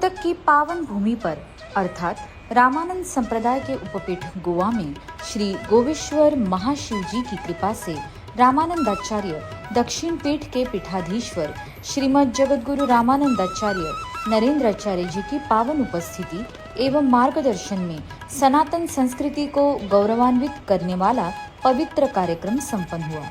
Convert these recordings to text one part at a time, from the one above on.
रोहतक की पावन भूमि पर अर्थात रामानंद संप्रदाय के उपपीठ गोवा में श्री गोविश्वर महाशिव जी की कृपा से रामानंदाचार्य दक्षिण पीठ के पीठाधीश्वर श्रीमद जगतगुरु रामानंदाचार्य नरेंद्राचार्य जी की पावन उपस्थिति एवं मार्गदर्शन में सनातन संस्कृति को गौरवान्वित करने वाला पवित्र कार्यक्रम संपन्न हुआ।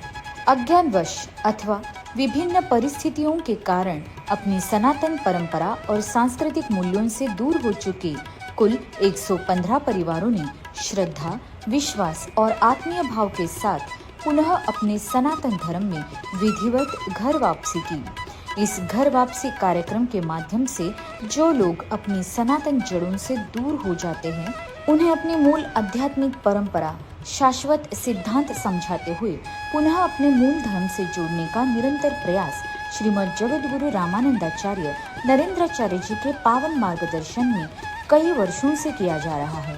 अज्ञानवश अथवा विभिन्न परिस्थितियों के कारण अपनी सनातन परंपरा और सांस्कृतिक मूल्यों से दूर हो चुके कुल 115 परिवारों ने श्रद्धा, विश्वास और आत्मीय भाव के साथ पुनः अपने सनातन धर्म में विधिवत घर वापसी की। इस घर वापसी कार्यक्रम के माध्यम से जो लोग अपनी सनातन जड़ों से दूर हो जाते हैं, उन्हें अपनी मूल आध्यात्मिक परंपरा, शाश्वत सिद्धांत समझाते हुए पुनः अपने मूल धर्म से जोड़ने का निरंतर प्रयास श्रीमद जगतगुरु रामानंदाचार्य नरेंद्राचार्य जी के पावन मार्गदर्शन में कई वर्षों से किया जा रहा है।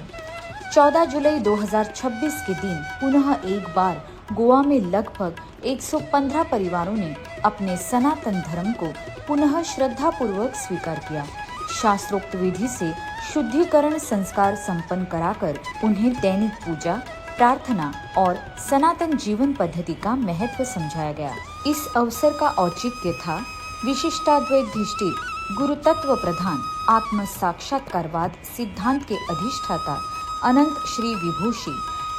14 जुलाई 2026 के दिन पुनः एक बार गोवा में लगभग 115 परिवारों ने अपने सनातन धर्म को पुनः श्रद्धा पूर्वक स्वीकार किया। शास्त्रोक्त विधि से शुद्धिकरण संस्कार संपन्न कराकर उन्हें दैनिक पूजा, प्रार्थना और सनातन जीवन पद्धति का महत्व समझाया गया। इस अवसर का औचित्य था विशिष्टाद्वैधिष्ठित गुरु तत्व प्रधान आत्म साक्षात्कारवाद सिद्धांत के अधिष्ठाता अनंत श्री विभूषी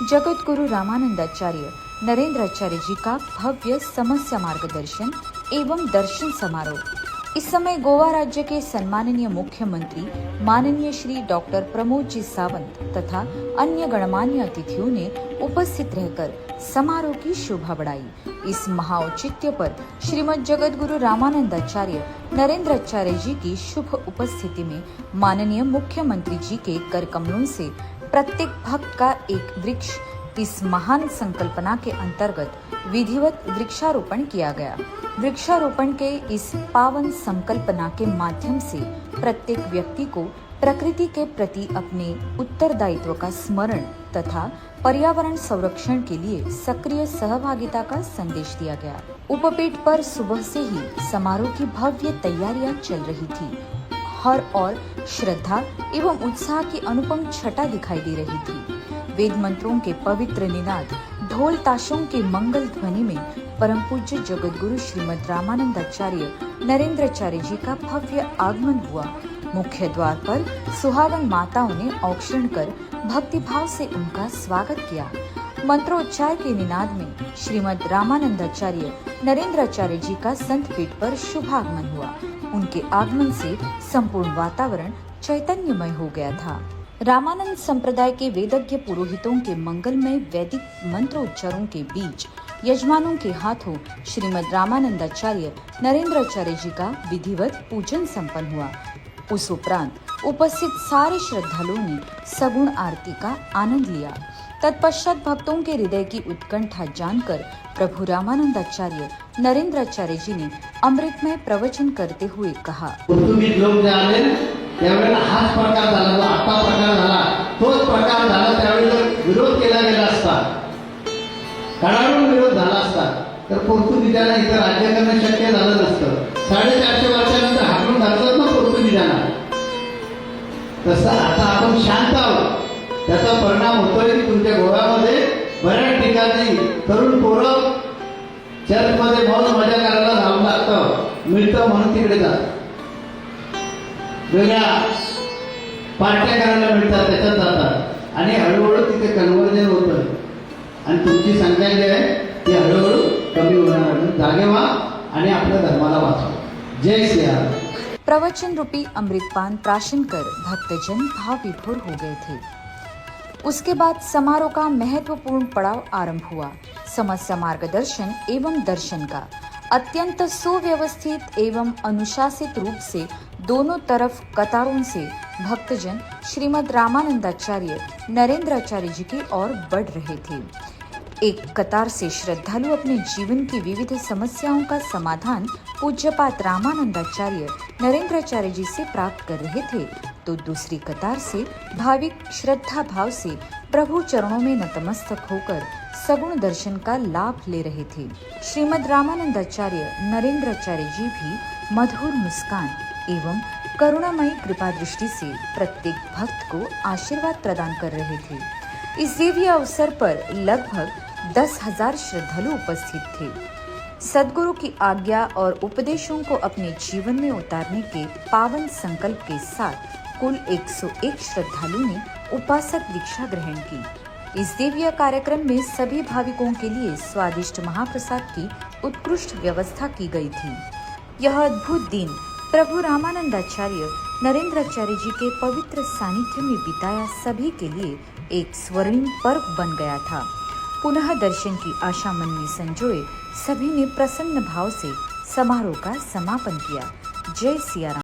जगतगुरु रामानंदाचार्य नरेंद्राचार्य जी का भव्य समस्या मार्गदर्शन एवं दर्शन समारोह। इस समय गोवा राज्य के सम्माननीय मुख्यमंत्री माननीय श्री डॉक्टर प्रमोद जी सावंत तथा अन्य गणमान्य अतिथियों ने उपस्थित रहकर समारोह की शोभा बढ़ाई। इस महाऔचित्य पर श्रीमद जगतगुरु रामानंदाचार्य नरेंद्राचार्य जी की शुभ उपस्थिति में माननीय मुख्यमंत्री जी के कर कमलों से प्रत्येक भक्त का एक वृक्ष इस महान संकल्पना के अंतर्गत विधिवत वृक्षारोपण किया गया। वृक्षारोपण के इस पावन संकल्पना के माध्यम से प्रत्येक व्यक्ति को प्रकृति के प्रति अपने उत्तरदायित्व का स्मरण तथा पर्यावरण संरक्षण के लिए सक्रिय सहभागिता का संदेश दिया गया। उपपीठ पर सुबह से ही समारोह की भव्य तैयारियां चल रही थी। हर और श्रद्धा एवं उत्साह की अनुपम छटा दिखाई दे रही थी। वेद मंत्रों के पवित्र निनाद, ढोल ताशों के मंगल ध्वनि में परम पूज्य जगतगुरु श्रीमद रामानंदाचार्य नरेंद्राचार्य जी का भव्य आगमन हुआ। मुख्य द्वार पर सुहागन माताओं ने औक्षण कर भक्तिभाव से उनका स्वागत किया। मंत्रोच्चार के निनाद में श्रीमद रामानंदाचार्य नरेंद्राचार्य जी का संत पीठ पर शुभागमन हुआ। उनके आगमन से संपूर्ण वातावरण चैतन्यमय हो गया था। रामानंद संप्रदाय के वेदज्ञ पुरोहितों के मंगलमय वैदिक मंत्रोच्चारों के बीच यजमानों के हाथों श्रीमद रामानंदाचार्य नरेंद्राचार्य जी का विधिवत पूजन संपन्न हुआ। उस उपरांत उपस्थित सारे श्रद्धालुओं ने सगुण आरती का आनंद लिया। तत्पश्चात भक्तों के हृदय की उत्कंठा जानकर प्रभु रामानंदाचार्य नरेंद्राचार्य जी ने अमृतमय प्रवचन करते हुए कहा, त्यावेळेला हाच प्रकार झाला, जो आता प्रकार झाला तोच प्रकार झाला त्यावेळी जर विरोध केला गेला असता, कडाडून विरोध झाला असता तर पोर्तुगीजांना इथं राज्य करणं शक्य झालं नसतं। 450 वर्षानंतर हाकून धरतात ना पोर्तुगीजांना, तसं आता आपण शांत आहोत। त्याचा परिणाम होतोय की तुमच्या गोव्यामध्ये बऱ्याच ठिकाणी तरुण पोरं चर्चमध्ये मौज मजा करायला जावं लागतं, मिळतं म्हणून तिकडे जातात, वेगळ्या पार्ट्या करायला मिळतात, त्याच्यात जातात आणि हळूहळू तिथे कन्वर्जन होतं आणि तुमची संख्या जी आहे ती हळूहळू कमी होणार आहे। जागे व्हा आणि आपल्या धर्माला वाचवा। जय श्रीराम। प्रवचन रूपी अमृतपान प्राशन कर भक्तजन भाव विभोर हो गए थे। उसके बाद समारोह का महत्वपूर्ण पड़ाव आरंभ हुआ। समस्या मार्गदर्शन एवं दर्शन का अत्यंत सुव्यवस्थित एवं अनुशासित रूप से दोनों तरफ कतारों से भक्तजन श्रीमद रामानंदाचार्य नरेंद्राचार्य जी की ओर बढ़ रहे थे। एक कतार से श्रद्धालु अपने जीवन की विविध समस्याओं का समाधान पूज्यपात रामानंदाचार्य नरेंद्राचार्य जी से प्राप्त कर रहे थे, तो दूसरी कतार से भाविक श्रद्धा भाव से प्रभु चरणों में नतमस्तक होकर सगुण दर्शन का लाभ ले रहे थे। श्रीमद रामानंदाचार्य नरेंद्राचार्य जी भी मधुर मुस्कान एवं करुणामयी कृपा दृष्टि से प्रत्येक भक्त को आशीर्वाद प्रदान कर रहे थे। इस दिव्य अवसर पर लगभग 10,000 श्रद्धालु उपस्थित थे। सद्गुरु की आज्ञा और उपदेशों को अपने जीवन में उतारने के पावन संकल्प के साथ कुल 101 श्रद्धालु ने उपासक दीक्षा ग्रहण की। इस दिव्य कार्यक्रम में सभी भाविकों के लिए स्वादिष्ट महाप्रसाद की उत्कृष्ट व्यवस्था की गई थी। यह अद्भुत दिन प्रभु रामानंदाचार्य नरेंद्राचार्य जी के पवित्र सानिध्य में बिताया सभी के लिए एक स्वर्णिम पर्व बन गया था। पुनः दर्शन की आशा मन में संजोए सभी ने प्रसन्न भाव से समारोह का समापन किया। जय सिया राम।